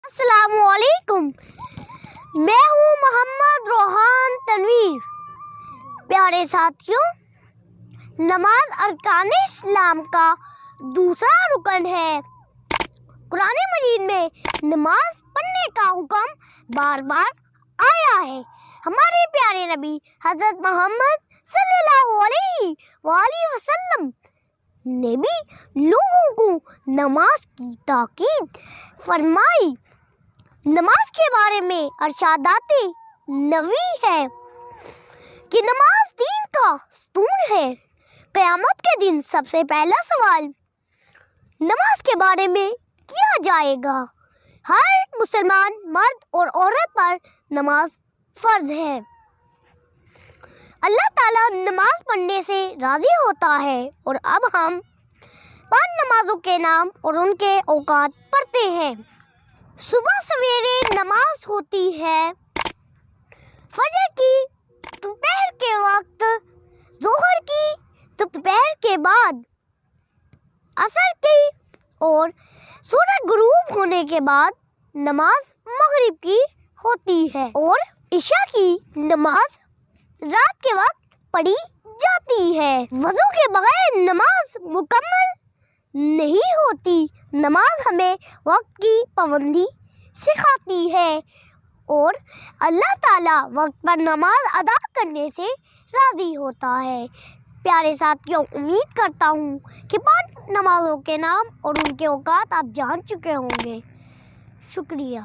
السلام علیکم، میں ہوں محمد روحان تنویر۔ پیارے ساتھیوں، نماز ارکان اسلام کا دوسرا رکن ہے۔ قرآن مجید میں نماز پڑھنے کا حکم بار بار آیا ہے۔ ہمارے پیارے نبی حضرت محمد صلی اللہ علیہ وآلہ وسلم نے بھی لوگوں کو نماز کی تاکید فرمائی۔ نماز کے بارے میں ارشادات نبوی ہے کہ نماز دین کا ستون ہے۔ قیامت کے دن سب سے پہلا سوال نماز کے بارے میں کیا جائے گا۔ ہر مسلمان مرد اور عورت پر نماز فرض ہے۔ اللہ تعالیٰ نماز پڑھنے سے راضی ہوتا ہے، اور اب ہم 5 نمازوں کے نام اور ان کے اوقات پڑھتے ہیں۔ صبح سویرے نماز ہوتی ہے، فجر کی دوپہر کے وقت، ظہر کی دوپہر کے بعد، عصر کی اور سورج غروب ہونے کے بعد نماز مغرب کی ہوتی ہے، اور عشاء کی نماز رات کے وقت پڑھی جاتی ہے۔ وضو کے بغیر نماز مکمل نہیں ہوتی۔ نماز ہمیں وقت کی پابندی سکھاتی ہے، اور اللہ تعالیٰ وقت پر نماز ادا کرنے سے راضی ہوتا ہے۔ پیارے ساتھیوں، امید کرتا ہوں کہ 5 نمازوں کے نام اور ان کے اوقات آپ جان چکے ہوں گے۔ شکریہ۔